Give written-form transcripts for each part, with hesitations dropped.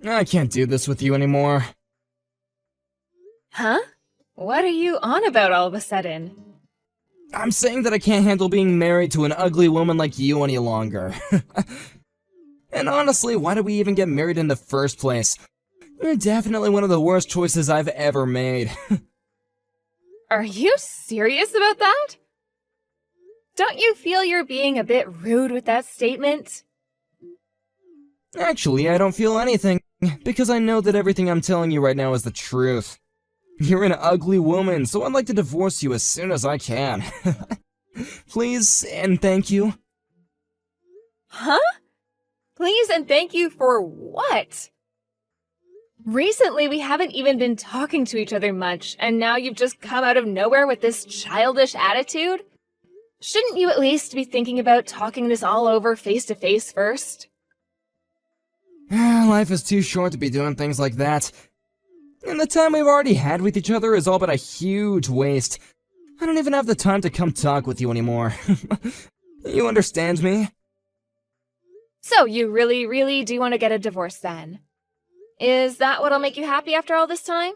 I can't do this with you anymore. Huh? What are you on about all of a sudden? I'm saying that I can't handle being married to an ugly woman like you any longer. And honestly, why did we even get married in the first place? You're definitely one of the worst choices I've ever made. Are you serious about that? Don't you feel you're being a bit rude with that statement? Actually, I don't feel anything, because I know that everything I'm telling you right now is the truth. You're an ugly woman, so I'd like to divorce you as soon as I can. Please and thank you. Huh? Please and thank you for what? Recently, we haven't even been talking to each other much, and now you've just come out of nowhere with this childish attitude? Shouldn't you at least be thinking about talking this all over face to face first? Life is too short to be doing things like that. And the time we've already had with each other is all but a huge waste. I don't even have the time to come talk with you anymore. You understand me? So you really do want to get a divorce then? Is that what'll make you happy after all this time?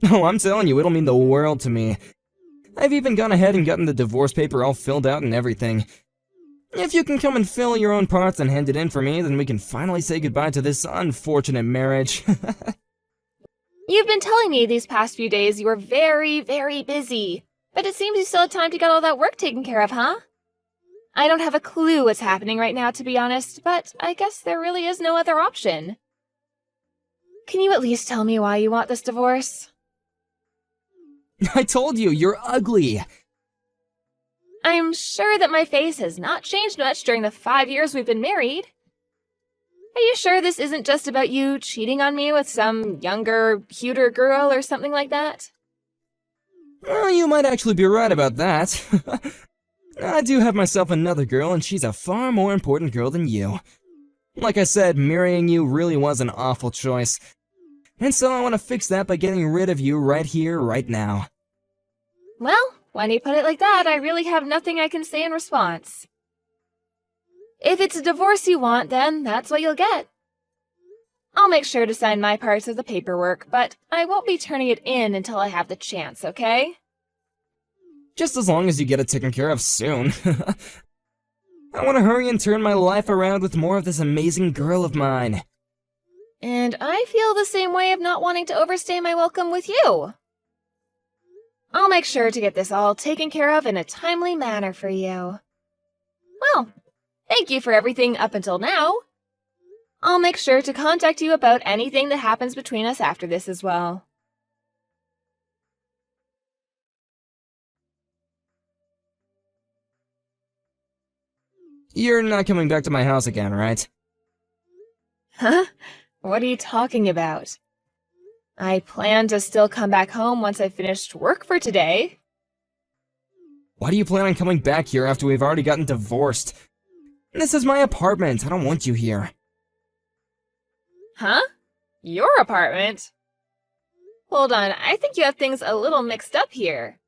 Oh, I'm telling you, it'll mean the world to me. I've even gone ahead and gotten the divorce paper all filled out and everything. If you can come and fill your own parts and hand it in for me, then we can finally say goodbye to this unfortunate marriage. You've been telling me these past few days you were very busy, but it seems you still had time to get all that work taken care of, huh? I don't have a clue what's happening right now, to be honest, but I guess there really is no other option. Can you at least tell me why you want this divorce? I told you, you're ugly. I'm sure that my face has not changed much during the 5 years we've been married. Are you sure this isn't just about you cheating on me with some younger, cuter girl or something like that? Well, you might actually be right about that. I do have myself another girl, and she's a far more important girl than you. Like I said, marrying you really was an awful choice. And so I want to fix that by getting rid of you right here, right now. Well, when you put it like that, I really have nothing I can say in response. If it's a divorce you want, then that's what you'll get. I'll make sure to sign my parts of the paperwork, but I won't be turning it in until I have the chance, okay? Just as long as you get it taken care of soon. I want to hurry and turn my life around with more of this amazing girl of mine. And I feel the same way of not wanting to overstay my welcome with you. I'll make sure to get this all taken care of in a timely manner for you. Well, thank you for everything up until now. I'll make sure to contact you about anything that happens between us after this as well. You're not coming back to my house again, right? Huh? What are you talking about? I plan to still come back home once I finished work for today. Why do you plan on coming back here after we've already gotten divorced? This is my apartment. I don't want you here. Huh? Your apartment? Hold on, I think you have things a little mixed up here.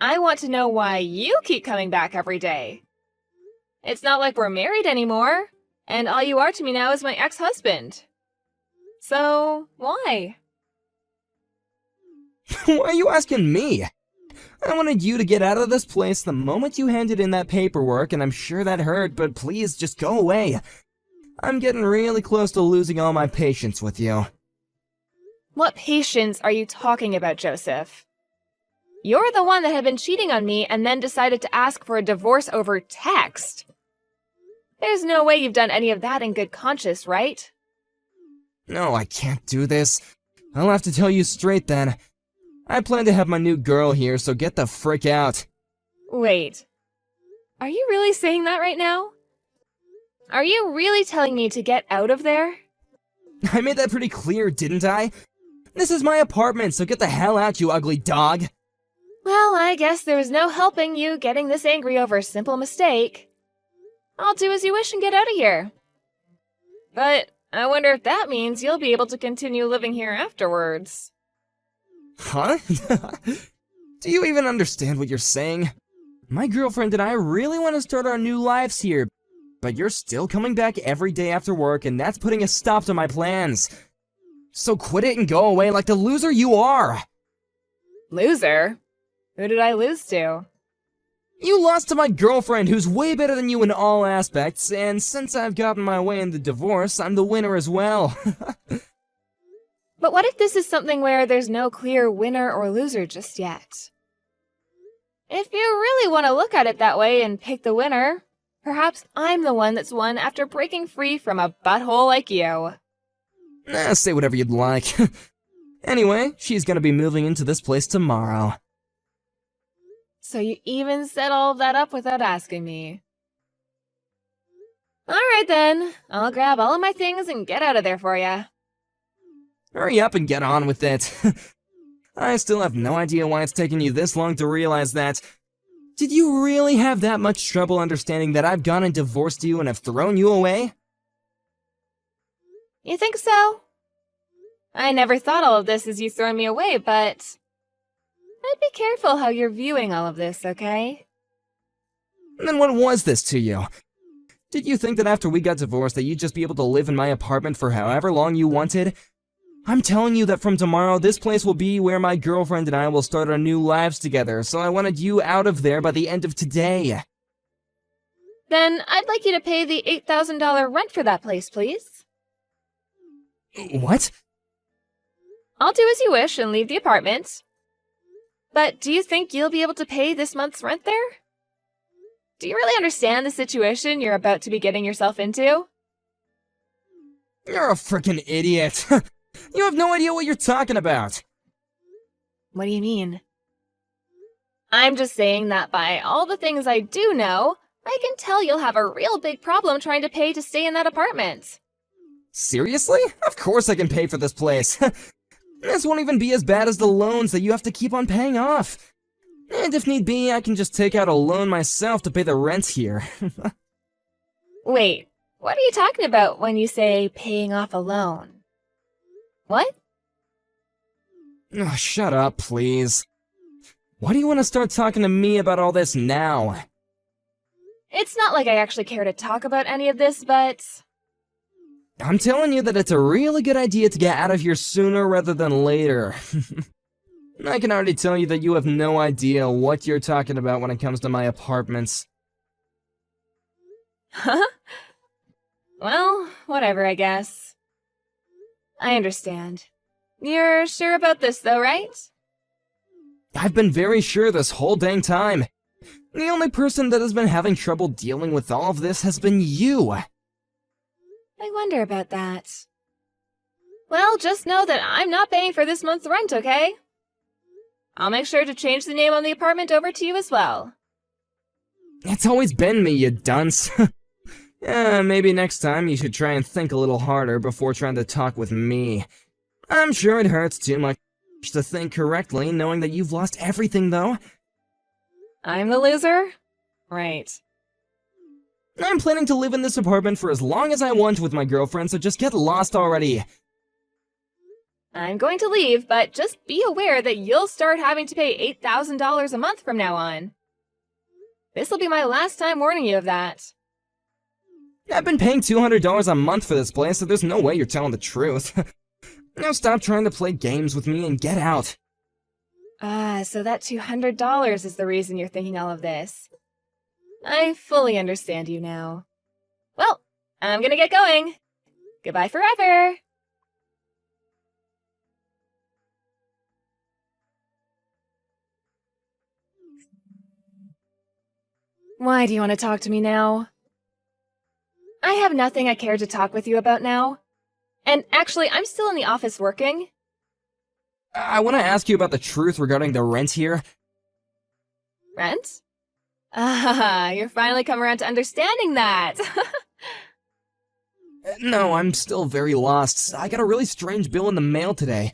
I want to know why you keep coming back every day. It's not like we're married anymore, and all you are to me now is my ex-husband. So, why? Why are you asking me? I wanted you to get out of this place the moment you handed in that paperwork, and I'm sure that hurt, but please just go away. I'm getting really close to losing all my patience with you. What patience are you talking about, Joseph? You're the one that had been cheating on me and then decided to ask for a divorce over text. There's no way you've done any of that in good conscience, right? No, I can't do this. I'll have to tell you straight then. I plan to have my new girl here, so get the frick out. Wait. Are you really saying that right now? Are you really telling me to get out of there? I made that pretty clear, didn't I? This is my apartment, so get the hell out, you ugly dog. Well, I guess there was no helping you getting this angry over a simple mistake. I'll do as you wish and get out of here. But I wonder if that means you'll be able to continue living here afterwards. Huh? Do you even understand what you're saying? My girlfriend and I really want to start our new lives here, but you're still coming back every day after work, and that's putting a stop to my plans. So quit it and go away like the loser you are! Loser? Who did I lose to? You lost to my girlfriend, who's way better than you in all aspects, and since I've gotten my way in the divorce, I'm the winner as well. But what if this is something where there's no clear winner or loser just yet? If you really want to look at it that way and pick the winner, perhaps I'm the one that's won after breaking free from a butthole like you. Say whatever you'd like. Anyway, she's gonna be moving into this place tomorrow. So you even set all of that up without asking me. Alright then, I'll grab all of my things and get out of there for ya. Hurry up and get on with it. I still have no idea why it's taken you this long to realize that. Did you really have that much trouble understanding that I've gone and divorced you and have thrown you away? You think so? I never thought all of this as you throwing me away, but I'd be careful how you're viewing all of this, okay? Then what was this to you? Did you think that after we got divorced that you'd just be able to live in my apartment for however long you wanted? I'm telling you that from tomorrow, this place will be where my girlfriend and I will start our new lives together, so I wanted you out of there by the end of today. Then I'd like you to pay the $8,000 rent for that place, please. What? I'll do as you wish and leave the apartment. But do you think you'll be able to pay this month's rent there? Do you really understand the situation you're about to be getting yourself into? You're a frickin' idiot. You have no idea what you're talking about. What do you mean? I'm just saying that by all the things I do know, I can tell you'll have a real big problem trying to pay to stay in that apartment. Seriously? Of course I can pay for this place. This won't even be as bad as the loans that you have to keep on paying off. And if need be, I can just take out a loan myself to pay the rent here. Wait, what are you talking about when you say paying off a loan? What? Oh, shut up, please. Why do you want to start talking to me about all this now? It's not like I actually care to talk about any of this, but I'm telling you that it's a really good idea to get out of here sooner rather than later. I can already tell you that you have no idea what you're talking about when it comes to my apartments. Huh? Well, whatever, I guess. I understand. You're sure about this, though, right? I've been very sure this whole dang time. The only person that has been having trouble dealing with all of this has been you. I wonder about that. Well, just know that I'm not paying for this month's rent, okay? I'll make sure to change the name on the apartment over to you as well. It's always been me, you dunce. Maybe next time you should try and think a little harder before trying to talk with me. I'm sure it hurts too much to think correctly, knowing that you've lost everything, though. I'm the loser? Right. I'm planning to live in this apartment for as long as I want with my girlfriend, so just get lost already. I'm going to leave, but just be aware that you'll start having to pay $8,000 a month from now on. This'll be my last time warning you of that. I've been paying $200 a month for this place, so there's no way you're telling the truth. Now stop trying to play games with me and get out. So that $200 is the reason you're thinking all of this. I fully understand you now. Well, I'm gonna get going. Goodbye forever! Why do you want to talk to me now? I have nothing I care to talk with you about now. And actually, I'm still in the office working. I want to ask you about the truth regarding the rent here. Rent? You're finally come around to understanding that. No, I'm still very lost. I got a really strange bill in the mail today.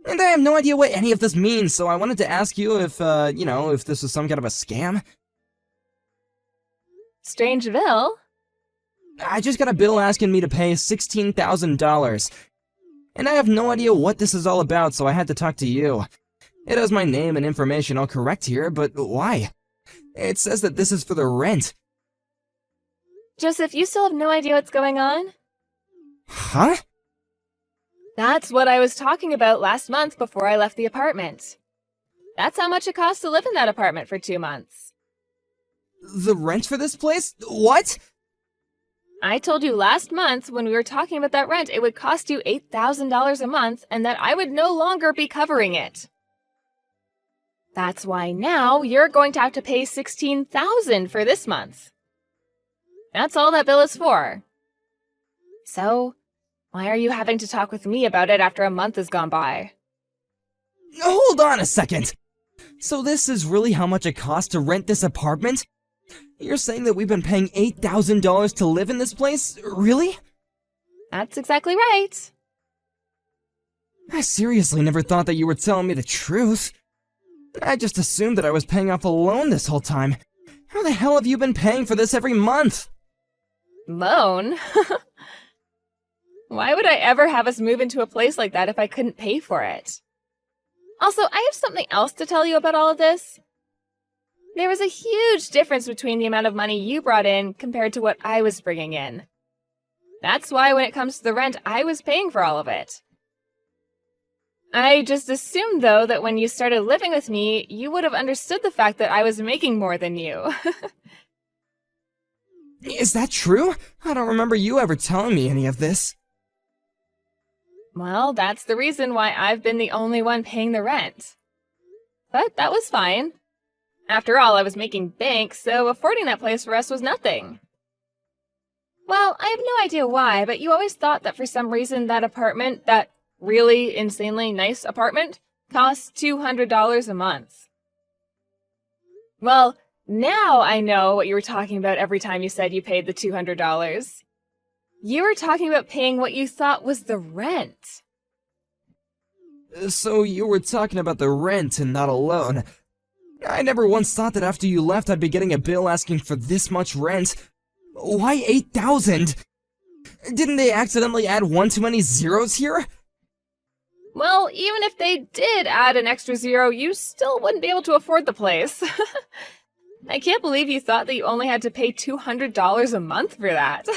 And I have no idea what any of this means, so I wanted to ask you if, if this was some kind of a scam. Strange bill? I just got a bill asking me to pay $16,000. And I have no idea what this is all about, so I had to talk to you. It has my name and information all correct here, but why? It says that this is for the rent. Joseph, you still have no idea what's going on? Huh? That's what I was talking about last month before I left the apartment. That's how much it costs to live in that apartment for 2 months. The rent for this place? What? I told you last month when we were talking about that rent, it would cost you $8,000 a month and that I would no longer be covering it. That's why now you're going to have to pay $16,000 for this month. That's all that bill is for. So, why are you having to talk with me about it after a month has gone by? Hold on a second! So this is really how much it costs to rent this apartment? You're saying that we've been paying $8,000 to live in this place? Really? That's exactly right. I seriously never thought that you were telling me the truth. I just assumed that I was paying off a loan this whole time. How the hell have you been paying for this every month? Loan? Why would I ever have us move into a place like that if I couldn't pay for it? Also, I have something else to tell you about all of this. There was a huge difference between the amount of money you brought in compared to what I was bringing in. That's why when it comes to the rent, I was paying for all of it. I just assumed, though, that when you started living with me, you would have understood the fact that I was making more than you. Is that true? I don't remember you ever telling me any of this. Well, that's the reason why I've been the only one paying the rent. But that was fine. After all, I was making bank, so affording that place for us was nothing. Well, I have no idea why, but you always thought that for some reason that apartment, that really insanely nice apartment, costs $200 a month. Well, now I know what you were talking about every time you said you paid the $200. You were talking about paying what you thought was the rent. So you were talking about the rent and not a loan. I never once thought that after you left I'd be getting a bill asking for this much rent. Why 8,000? Didn't they accidentally add one too many zeros here? Well, even if they did add an extra zero, you still wouldn't be able to afford the place. I can't believe you thought that you only had to pay $200 a month for that.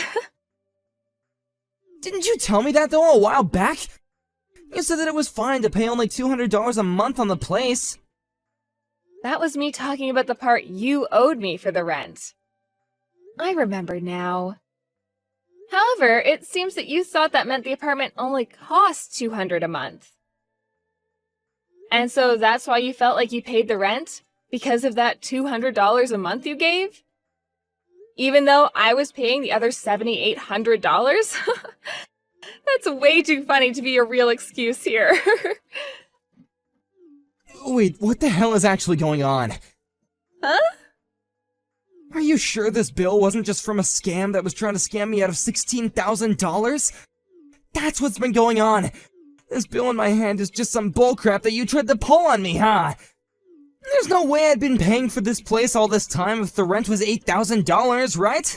Didn't you tell me that though a while back? You said that it was fine to pay only $200 a month on the place. That was me talking about the part you owed me for the rent. I remember now. However, it seems that you thought that meant the apartment only cost $200 a month. And so that's why you felt like you paid the rent? Because of that $200 a month you gave? Even though I was paying the other $7,800? That's way too funny to be a real excuse here. Wait, what the hell is actually going on? Huh? Are you sure this bill wasn't just from a scam that was trying to scam me out of $16,000? That's what's been going on. This bill in my hand is just some bullcrap that you tried to pull on me, huh? There's no way I'd been paying for this place all this time if the rent was $8,000, right?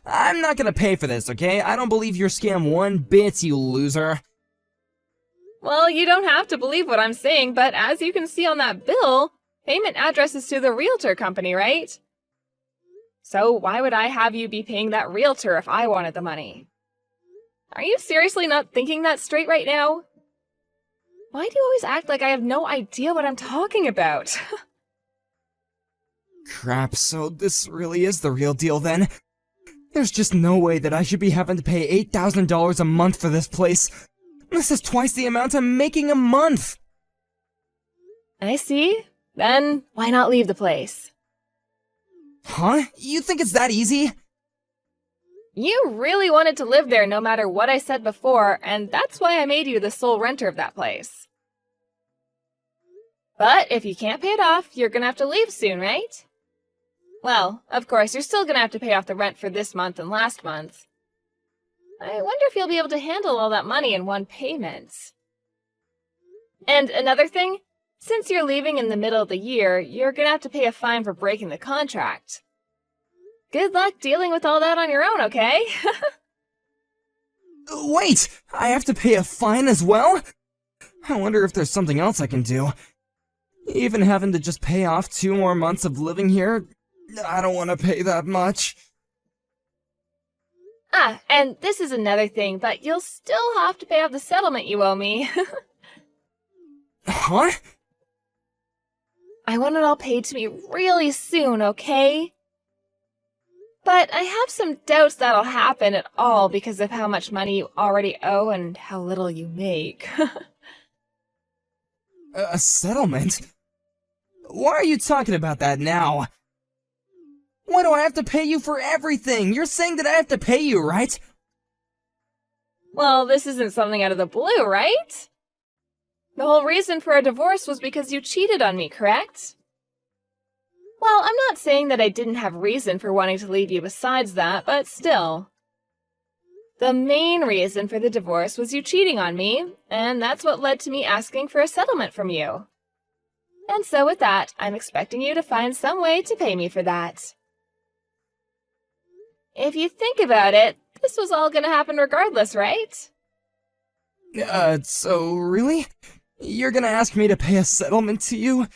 I'm not gonna pay for this, okay? I don't believe your scam one bit, you loser. Well, you don't have to believe what I'm saying, but as you can see on that bill, payment address is to the realtor company, right? So why would I have you be paying that realtor if I wanted the money? Are you seriously not thinking that straight right now? Why do you always act like I have no idea what I'm talking about? Crap, so this really is the real deal then? There's just no way that I should be having to pay $8,000 a month for this place. This is twice the amount I'm making a month! I see. Then why not leave the place? Huh? You think it's that easy? You really wanted to live there no matter what I said before, and that's why I made you the sole renter of that place. But if you can't pay it off, you're gonna have to leave soon, right? Well, of course, you're still gonna have to pay off the rent for this month and last month. I wonder if you'll be able to handle all that money in one payment. And another thing, since you're leaving in the middle of the year, you're gonna have to pay a fine for breaking the contract. Good luck dealing with all that on your own, okay? Wait! I have to pay a fine as well? I wonder if there's something else I can do. Even having to just pay off 2 more months of living here, I don't want to pay that much. Ah, and this is another thing, but you'll still have to pay off the settlement you owe me. Huh? I want it all paid to me really soon, okay? But I have some doubts that'll happen at all because of how much money you already owe and how little you make. A settlement? Why are you talking about that now? Why do I have to pay you for everything? You're saying that I have to pay you, right? Well, this isn't something out of the blue, right? The whole reason for our divorce was because you cheated on me, correct? Well, I'm not saying that I didn't have reason for wanting to leave you besides that, but still. The main reason for the divorce was you cheating on me, and that's what led to me asking for a settlement from you. And so with that, I'm expecting you to find some way to pay me for that. If you think about it, this was all gonna happen regardless, right? So really? You're gonna ask me to pay a settlement to you?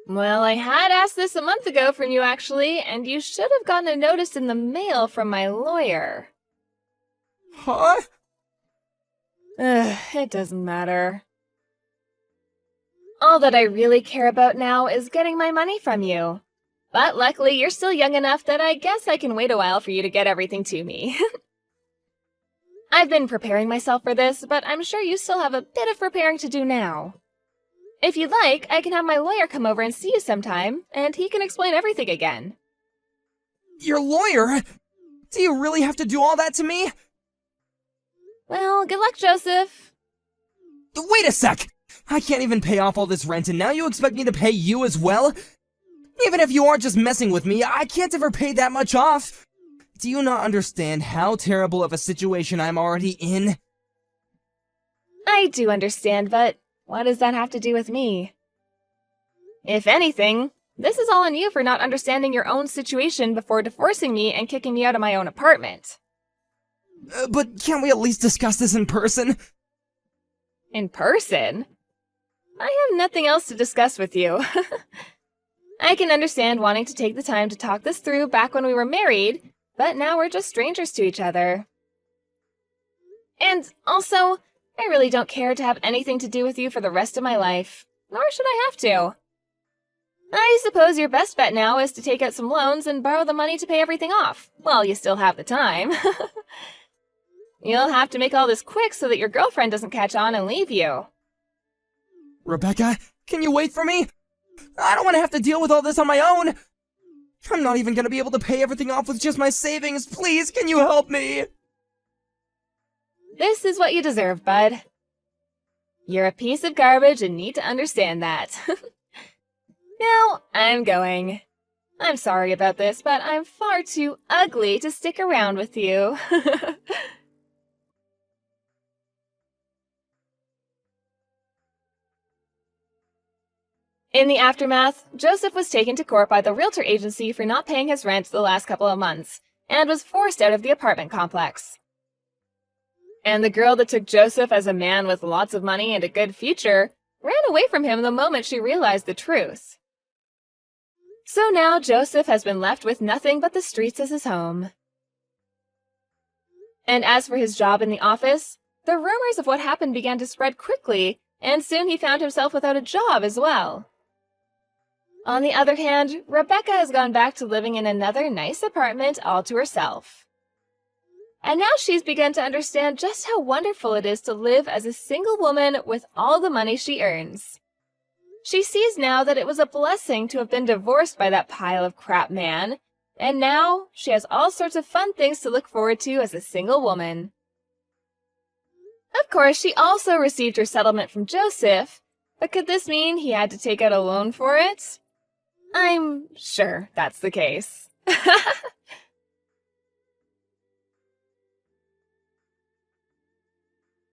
Well, I had asked this a month ago from you, actually, and you should have gotten a notice in the mail from my lawyer. Huh? It doesn't matter. All that I really care about now is getting my money from you. But luckily, you're still young enough that I guess I can wait a while for you to get everything to me. I've been preparing myself for this, but I'm sure you still have a bit of preparing to do now. If you'd like, I can have my lawyer come over and see you sometime, and he can explain everything again. Your lawyer? Do you really have to do all that to me? Well, good luck, Joseph. Wait a sec! I can't even pay off all this rent, and now you expect me to pay you as well? Even if you are just messing with me, I can't ever pay that much off! Do you not understand how terrible of a situation I'm already in? I do understand, but what does that have to do with me? If anything, this is all on you for not understanding your own situation before divorcing me and kicking me out of my own apartment. But can't we at least discuss this in person? In person? I have nothing else to discuss with you. I can understand wanting to take the time to talk this through back when we were married, but now we're just strangers to each other. And also, I really don't care to have anything to do with you for the rest of my life, nor should I have to. I suppose your best bet now is to take out some loans and borrow the money to pay everything off, while you still have the time. You'll have to make all this quick so that your girlfriend doesn't catch on and leave you. Rebecca, can you wait for me? I don't want to have to deal with all this on my own! I'm not even gonna be able to pay everything off with just my savings. Please, can you help me? This is what you deserve, bud. You're a piece of garbage and need to understand that. Now, I'm going. I'm sorry about this, but I'm far too ugly to stick around with you. In the aftermath, Joseph was taken to court by the realtor agency for not paying his rent the last couple of months, and was forced out of the apartment complex. And the girl that took Joseph as a man with lots of money and a good future ran away from him the moment she realized the truth. So now Joseph has been left with nothing but the streets as his home. And as for his job in the office, the rumors of what happened began to spread quickly, and soon he found himself without a job as well. On the other hand, Rebecca has gone back to living in another nice apartment all to herself. And now she's begun to understand just how wonderful it is to live as a single woman with all the money she earns. She sees now that it was a blessing to have been divorced by that pile of crap man, and now she has all sorts of fun things to look forward to as a single woman. Of course, she also received her settlement from Joseph, but could this mean he had to take out a loan for it? I'm sure that's the case.